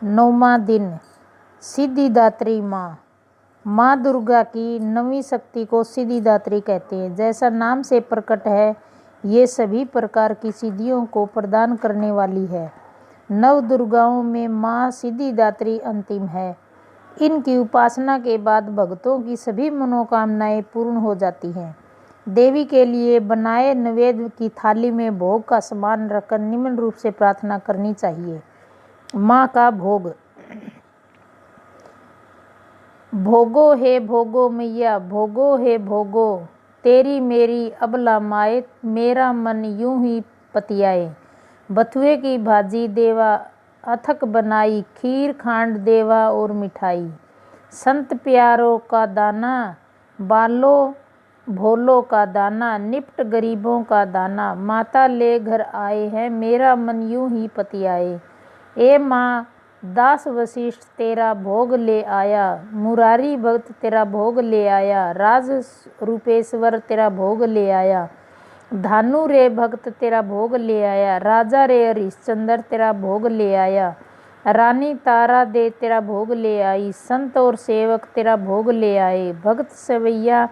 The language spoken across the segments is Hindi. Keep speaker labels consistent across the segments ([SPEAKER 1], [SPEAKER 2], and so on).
[SPEAKER 1] 9वां दिन सिद्धिदात्री माँ। माँ दुर्गा की नवी शक्ति को सिद्धिदात्री कहते हैं। जैसा नाम से प्रकट है, ये सभी प्रकार की सिद्धियों को प्रदान करने वाली है। नव दुर्गाओं में माँ सिद्धिदात्री अंतिम है। इनकी उपासना के बाद भक्तों की सभी मनोकामनाएं पूर्ण हो जाती हैं। देवी के लिए बनाए नैवेद्य की थाली में भोग का सामान रखकर निम्न रूप से प्रार्थना करनी चाहिए। माँ का भोग। भोगो हे भोगो मैया, भोगो हे भोगो, तेरी मेरी अबला माए, मेरा मन यूं ही पतियाए। बथुए की भाजी देवा अथक बनाई, खीर खांड देवा और मिठाई। संत प्यारों का दाना, बालो भोलो का दाना, निपट गरीबों का दाना। माता ले घर आए हैं, मेरा मन यूं ही पतियाए। ए माँ दास वशिष्ठ तेरा भोग ले आया, मुरारी भक्त तेरा भोग ले आया, राज रूपेश्वर तेरा भोग ले आया, धानु रे भक्त तेरा भोग ले आया, राजा रे हरिश्चंद्र तेरा भोग ले आया, रानी तारा दे तेरा भोग ले आई, संत और सेवक तेरा भोग ले आए, भक्त सवैया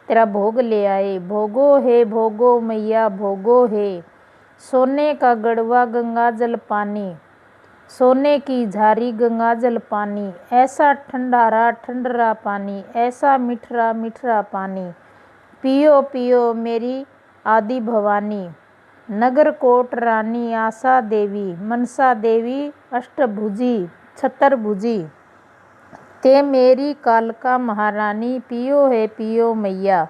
[SPEAKER 1] तेरा भोग ले आए। भोगो हे भोगो मैया, भोगो हे। सोने का गड़वा गंगा जल पानी, सोने की झारी गंगा जल पानी, ऐसा ठंडारा ठंडरा पानी, ऐसा मिठरा मिठरा पानी, पियो पियो मेरी आदि भवानी। नगर कोट रानी आशा देवी, मनसा देवी अष्टभुजी छतरभुजी, ते मेरी कालका महारानी, पियो है पियो मैया।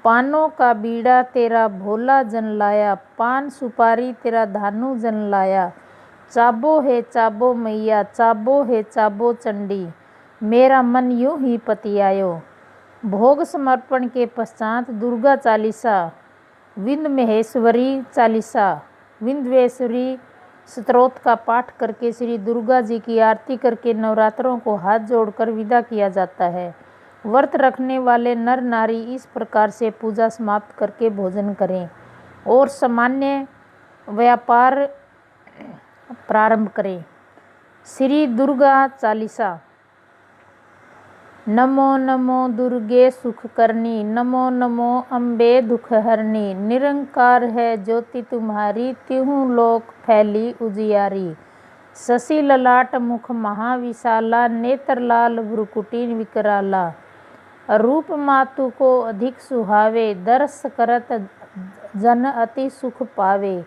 [SPEAKER 1] पानों का बीड़ा तेरा भोला जन लाया, पान सुपारी तेरा धानु जन लाया, चाबो है चाबो मैया, चाबो है चाबो चंडी, मेरा मन यूं ही पतियायो। भोग समर्पण के पश्चात दुर्गा चालीसा, विंद महेश्वरी चालीसा, विंध्येश्वरी स्तोत्र का पाठ करके श्री दुर्गा जी की आरती करके नवरात्रों को हाथ जोड़कर विदा किया जाता है। व्रत रखने वाले नर नारी इस प्रकार से पूजा समाप्त करके भोजन करें और सामान्य व्यापार प्रारंभ करें। श्री दुर्गा चालीसा। नमो नमो दुर्गे सुख करनी, नमो नमो अम्बे दुख हरनी, निरंकार है ज्योति तुम्हारी, तिहु लोक फैली उजियारी। शशि ललाट मुख महाविशाला, नेत्र लाल भ्रुकुटी विकराला, रूप मातु को अधिक सुहावे, दर्श करत जन अति सुख पावे।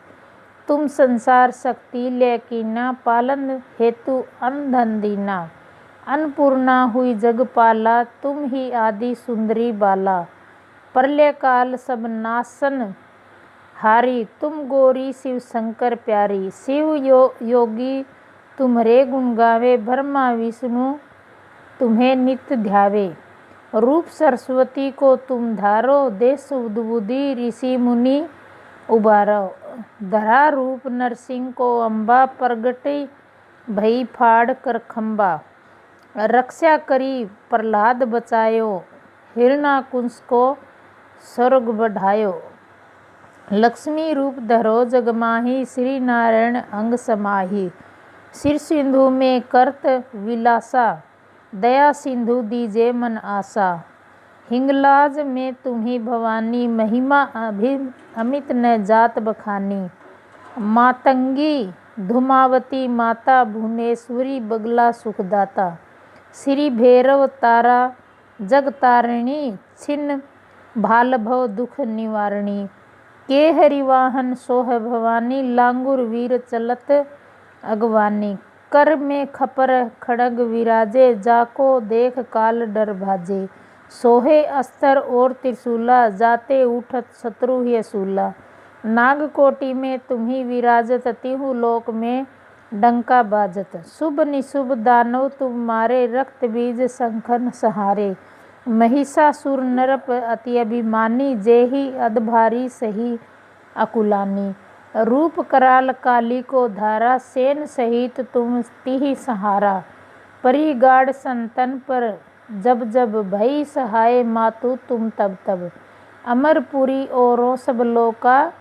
[SPEAKER 1] तुम संसार शक्ति लेकीना, पालन हेतु अन्न धन दीना, अन्नपूर्णा हुई जगपाला, तुम ही आदि सुंदरी बाला। प्रलय काल सब नासन हारी, तुम गौरी शिव शंकर प्यारी। शिव योगी तुम्हारे गुण गावे, ब्रह्मा विष्णु तुम्हें नित्य ध्यावे। रूप सरस्वती को तुम धारो, देश उद्बुद्धि ऋषि मुनि उबारो। धरा रूप नरसिंह को अम्बा, प्रगटी भई फाड़ कर खम्बा। रक्षा करी प्रहलाद बचायो, हिरणाकुश को स्वर्ग बढ़ायो। लक्ष्मी रूप धरो जगमाही, श्री नारायण अंग समाही। सिर सिंधु में करत विलासा, दया सिंधु दीजे मन आशा। हिंगलाज में तुम्ही भवानी, महिमा अमित न जात बखानी। मातंगी धूमावती माता, भुवनेश्वरी बगला सुखदाता। श्री भैरव तारा जगतारिणी, छिन्न भाल भव दुख निवारणी। के हरिवाहन सोह भवानी, लांगुर वीर चलत अगवानी। कर में खपर खड़ग विराजे, जाको देख काल डर भाजे। सोहे अस्त्र और त्रिशूला, जाते उठत शत्रु ही सूला। नागकोटि में तुम्ही विराजत, तिहु लोक में डंका बाजत। शुभ निशुभ दानव तुम मारे, रक्त बीज शंखन सहारे। महिषासुर नरप अति अभिमानी, जेहि अधभारी सही अकुलानी। रूप कराल काली को धारा, सेन सहित तुम तिहि सहारा। परिगाढ़ संतन पर जब जब, भई सहाय मातु तुम तब तब। अमरपुरी औरों सब लोका,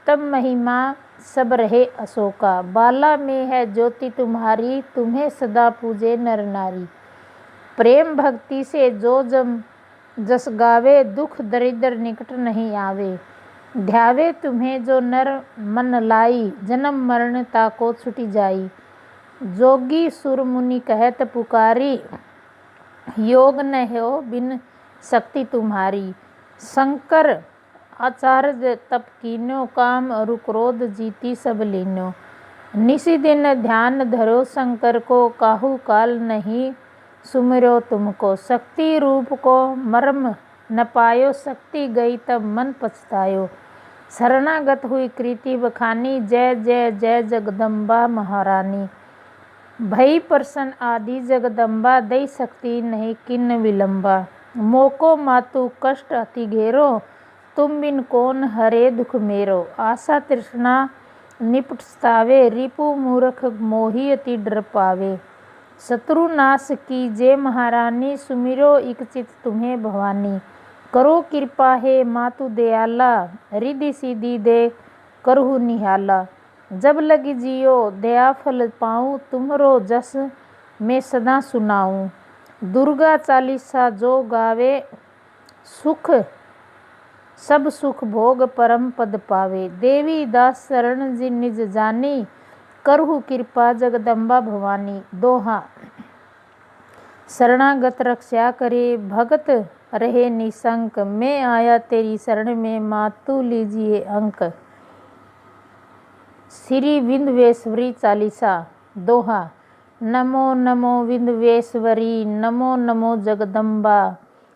[SPEAKER 1] तब महिमा सब रहे अशोका। बाला में है ज्योति तुम्हारी, तुम्हें सदा पूजे नर नारी। प्रेम भक्ति से जो जस गावे, दुख दरिद्र निकट नहीं आवे। ध्यावे तुम्हें जो नर मन लाई, जन्म मरण ताको छुटी जाई। जोगी सुर मुनि कहत पुकारी, योग न हो बिन शक्ति तुम्हारी। शंकर आचार्य तप कीन्यो, काम अरु क्रोध जीती सब लीन्यो। निसी दिन ध्यान धरो शंकर को, काहू काल नहीं सुमिरो तुमको। शक्ति रूप को मर्म न पायो, शक्ति गई तब मन पछतायो। शरणागत हुई कृति बखानी, जय जय जय जगदम्बा महारानी। भई प्रसन्न आदि जगदम्बा, दई शक्ति नहीं किन्न विलंबा। मोको मातु कष्ट अति घेरो, तुम बिन कौन हरे दुख मेरो। आशा तृष्णा निपट सतावे, रिपु मूर्ख मोहि अति डर पावे। शत्रु नाश की जय महारानी, सुमिरो इक चित तुम्हें भवानी। करो कृपा हे मातु दयाला, रिधि सीधी दे करहु निहाला। जब लगी जियो दया फल पाऊँ, तुमरो जस मैं सदा सुनाऊँ। दुर्गा चालीसा जो गावे, सुख सब सुख भोग परम पद पावे। देवी दास शरण जिन निज जानी, करहु कृपा जगदम्बा भवानी। दोहा। शरणागत रक्षा करे, भगत रहे निशंक। मैं आया तेरी शरण में, मातु लीजिए अंक। श्री विंध्यवेश्वरी चालीसा। दोहा। नमो नमो विंध्यवेश्वरी, नमो नमो जगदम्बा।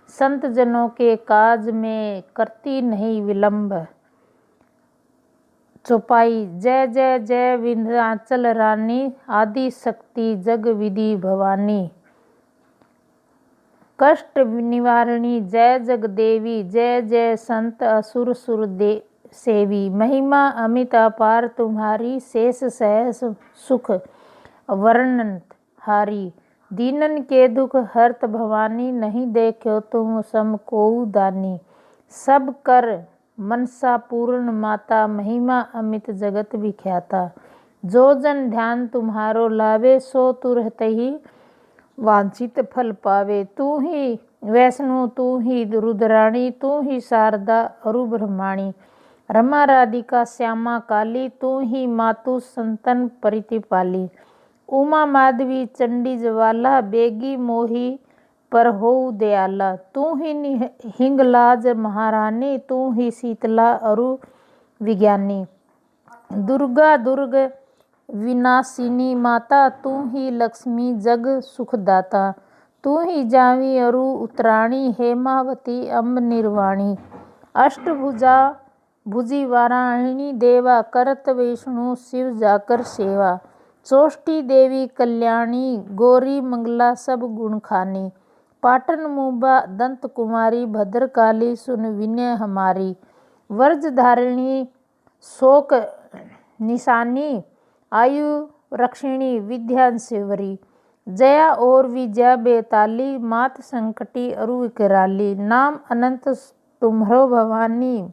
[SPEAKER 1] संत जनों के काज में करती नहीं विलंब। चौपाई। जय जय जय विंध्याचल रानी, आदि शक्ति जग विधि भवानी। कष्ट निवारणी जय जगदेवी, जय जय संत असुर सुर दे सेवी। महिमा अमित अपार तुम्हारी, शेष सहस सुख वर्णन हारी। दीनन के दुख हरत भवानी, नहीं देखो तुम सम कोउ दानी। सब कर मनसा पूर्ण माता, महिमा अमित जगत विख्याता। जो जन ध्यान तुम्हारो लावे, सो तुरत ही वांछित फल पावे। तू ही वैष्णु, तू ही रुद्राणी, तू ही शारदा अरु ब्रह्माणी। रमा राधिका श्यामा काली, तू ही मातु संतन परितिपाली। उमा माधवी चंडी ज्वाला, बेगी मोही पर हो दयाला। तू ही हिंगलाज महारानी, तू ही शीतला अरु विज्ञानी। दुर्गा दुर्ग विनाशिनी माता, तू ही लक्ष्मी जग सुखदाता। तू ही जावी अरु उत्तराणी, हेमावती अम्ब निर्वाणी। अष्टभुजा भुजी वाराहिणी देवा, करत विष्णु शिव जाकर सेवा। चोष्टी देवी कल्याणी, गौरी मंगला सब गुण खानी। पाटन मुबा दंत कुमारी, भद्रकाली सुन विनय हमारी। वर्ज धारिणी शोक निशानी, आयु रक्षिणी विद्यांशवरी। जया और विजया बेताली, मात संकटी अरु विकराली। नाम अनंत तुम्हरो भवानी,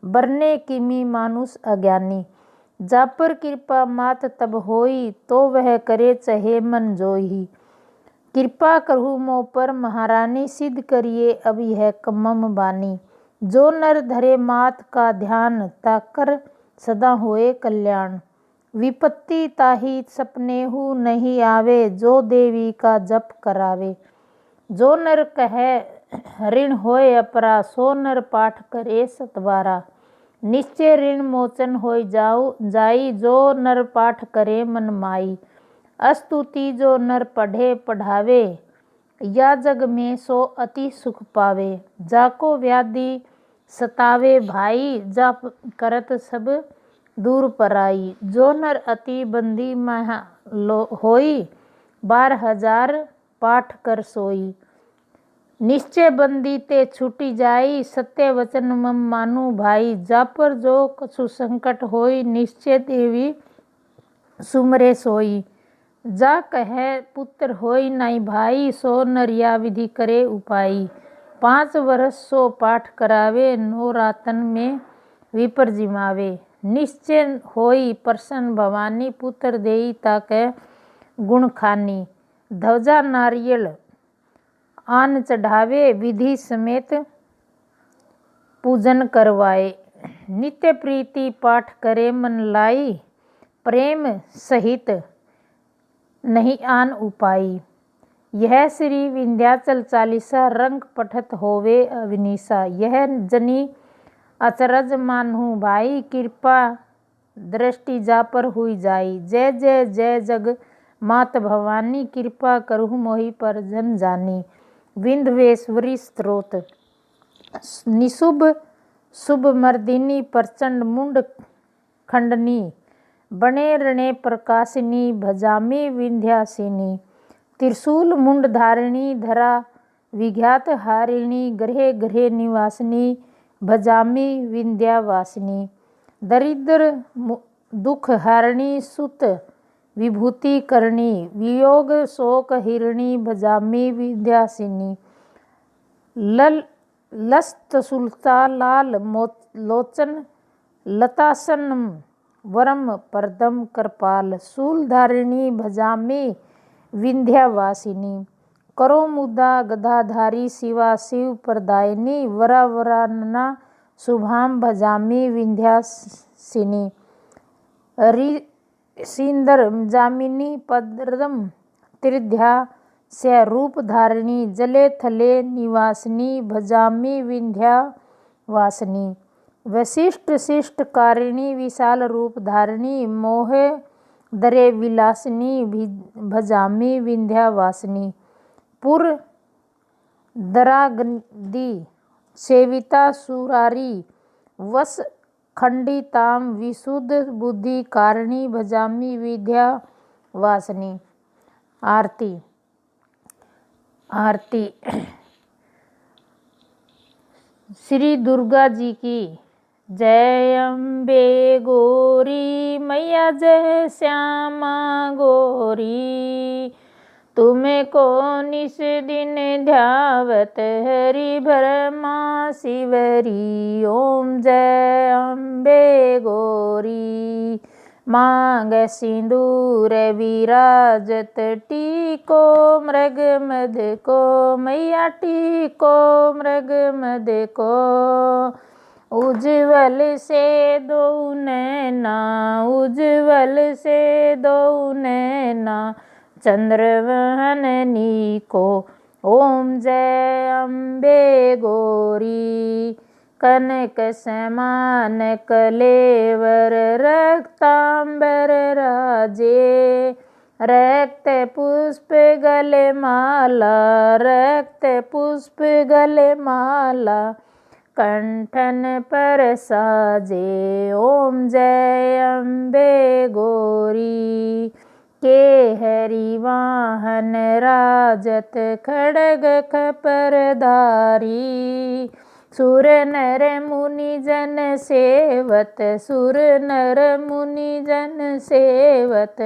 [SPEAKER 1] बरने किमी मानुष अज्ञानी। जा पर कृपा मात तब होई, तो वह करे चहे मन जोही। कृपा करहु मोह पर महारानी, सिद्ध करिए अब यह कमम बानी। जो नर धरे मात का ध्यान, ताकर सदा होए कल्याण। विपत्ति ताही सपनेहु नहीं आवे, जो देवी का जप करावे। जो नर कहे ऋण होए अपरा, सो नर पाठ करे सतबारा। निश्चय ऋण मोचन होई जाई, जो नर पाठ करे मन माई। अस्तुति जो नर पढ़े पढ़ावे, या जग में सो अति सुख पावे। जाको व्याधि सतावे भाई, जाप करत सब दूर पराई। जो नर अति बंदी महा होई, 12,000 पाठ कर सोई। निश्चय बंदी ते छूटी जाई, सत्य वचन मम मानु भाई। जा पर जो कछु संकट होई, निश्चय देवी सुमरे सोई। जा कहे पुत्र होई नाई भाई, सो नरिया विधि करे उपाई। 5 वर्ष सो पाठ करावे, 9 रातन में विपर जिमावे। निश्चय होई प्रसन्न भवानी पुत्र देई ताके गुण खानी। ध्वजा नारियल आन चढ़ावे विधि समेत पूजन करवाए। नित्य प्रीति पाठ करे मन लाई प्रेम सहित नहीं आन उपाई। यह श्री विंध्याचल चालीसा रंग पठत होवे अविनीसा। यह जनी अचरज मानहु भाई कृपा दृष्टि जा पर हुई जाई। जय जय जय जग मात भवानी कृपा करहु मोहि पर जन जानी। विंध्यवेश्वरी स्तोत्र। निशुभ शुभ मर्दिनी प्रचंड मुंड खंडनी बने रणे प्रकाशिनी भजामी विंध्यासिनी। त्रिशूल मुंड धारिणी धरा विघात हारिणी ग्रहे ग्रहे निवासिनी भजामी विंध्यावासिनी। दरिद्र दुख हारिणी सुत विभूति करणी वियोग शोक हिरणी भजामी विंध्यासिनी। लस्त सुलता लाल लोचन लतासनम वरम परदम कृपाल शूलधारिणी भजामी विंध्यावासिनी। करो मुदा गदाधारी शिवा शिव प्रदायिनी वरा वरानना शुभाम भजामी विंध्यासिनी। सिंदर जामिनी पद्रदम त्रिध्या से रूप धारिणी जले थले निवासिनी भजामी विंध्यावासिनी। वशिष्ठ शिष्ट कारिणी विशाल रूप धारिणी मोहे दरे विलासिनी भजामी विंध्यावासिनी। पुर दरागदी सेविता सुरारी वस खंडिताम विशुद्ध बुद्धि कारिणी भजामी विंध्यावासिनी। आरती। आरती श्री दुर्गा जी की जय। अम्बे गौरी मैया जय श्यामा गौरी। तुम्हें को निस दिन ध्यावत हरि भरमा शिवरी। ओम जय अम्बे गौरी। मांग सिंदूर विराजत टीको मृग मद को मैया टीको मृग मद को। उज्ज्वल से दो नैना उज्ज्वल से दो नैना चंद्रवहननी को। ओम जय अम्बे गौरी। कनक समान कलेवर रक्तांबर राजे। रक्त पुष्प गले माला रक्त पुष्प गले माला कंठन पर साजे। ओम जय अम्बे गौरी। के हरि वाहन राजत खड़ग खपरधारी। सुर नर मुनि जन सेवत सुर नर मुनि जन सेवत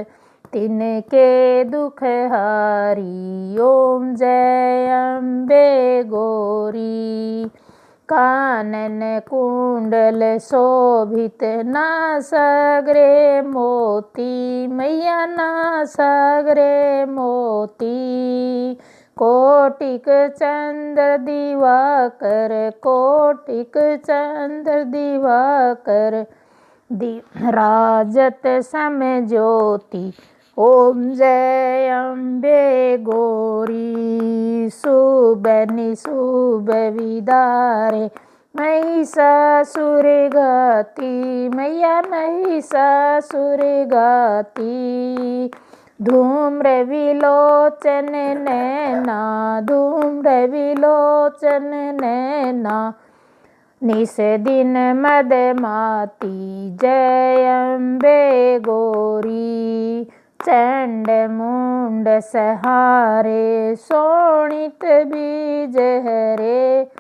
[SPEAKER 1] तिनके दुख हारी। ओम जय अम्बे गौरी। कानन कुंडल शोभित नासाग्रे मोती मैया नासाग्रे मोती। कोटिक चंद्र दिवाकर कोटिक चंद्र दिवाकर राजत सम ज्योति। ओम जय अम्बे गौरी। शुभ निशुभ विदारे महिषासुर गाती मैया महिषासुर गाती। धूम्र विलोचन नैना धूम्र विलोचन नैना निस दिन मद माती। जय अम्बे गौरी। चंड मुंड सहारे शोणित बीज हरे।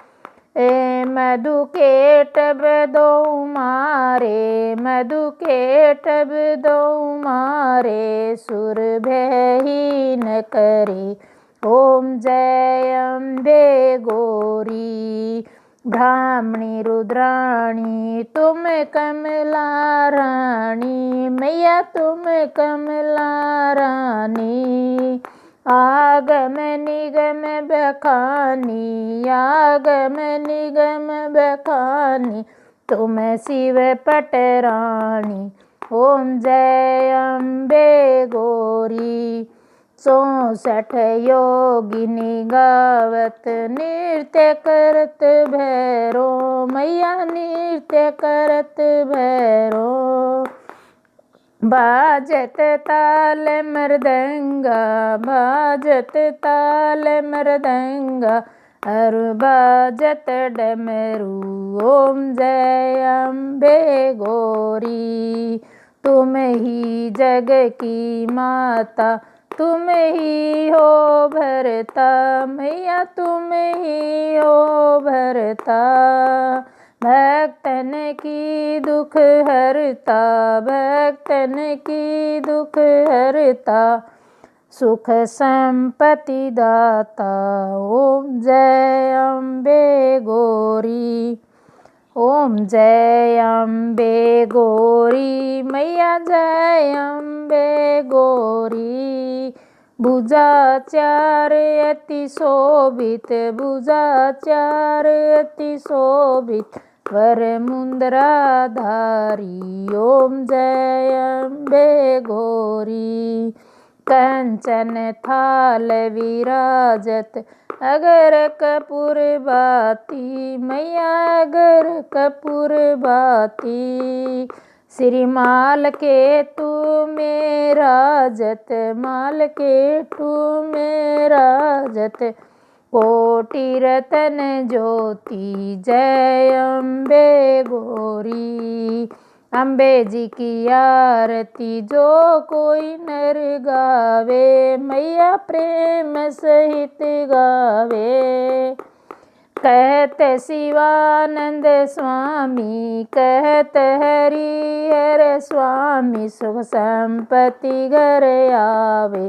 [SPEAKER 1] ए मधु के टब दो मारे मधु के टब दो मारे सुर भयहीन करे। ओम जय अम्बे गौरी। ब्राह्मणी रुद्राणी तुम कमला रानी, मैया तुम कमला रानी। आगम निगम बखानी, आगम निगम बखानी, तुम शिव पटरानी। ओम जय अम्बे गौरी। 64 योगिनी गावत, नृत्य करत भैरो, मैया नृत्य करत भैरो। बाजत ताल मृदंगा, बाजत ताल मृदंगा, अरु बाजत डमरू। ओम जय अम्बे गौरी। तुम ही जग की माता, तुम ही हो भरता, मैया तुम ही हो भरता। भक्तन की दुख हरता, भक्तन की दुख हरता, सुख संपत्ति दाता। ओम जय अम्बे गौरी। ओम जय अम्बे गौरी, मैया जय अम्बे गौरी। भुजा चार अति शोभित, भुजा चार अति शोभित, वर मुंद्रा धारी। ओम जय अम्बे गौरी। कंचन थाल विराजत, अगर कपूर बाती, मैया अगर कपूर बाती। श्री माल के तू में राजत, माल के तू में राजत, कोटि रतन ज्योति। जय अम्बे गौरी। अम्बे जी की आरती जो कोई नर गावे, मैया प्रेम सहित गावे। कहत शिवानंद स्वामी, कहत हरिहर स्वामी, सुख संपत्ति घर आवे।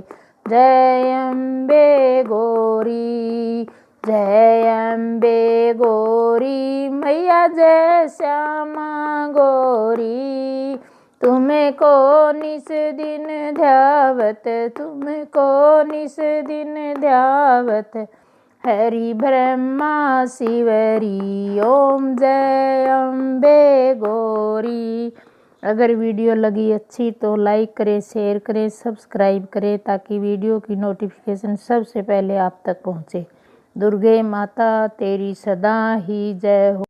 [SPEAKER 1] जय अम्बे गौरी। जय अम्बे गौरी, मैया जय श्यामा गौरी। तुमको निस दिन ध्यावत, तुमको निस दिन ध्यावत, हरि ब्रह्मा शिवरी। ओम जय अम्बे गौरी। अगर वीडियो लगी अच्छी तो लाइक करें, शेयर करें, सब्सक्राइब करें, ताकि वीडियो की नोटिफिकेशन सबसे पहले आप तक पहुँचे। दुर्गे माता तेरी सदा ही जय हो।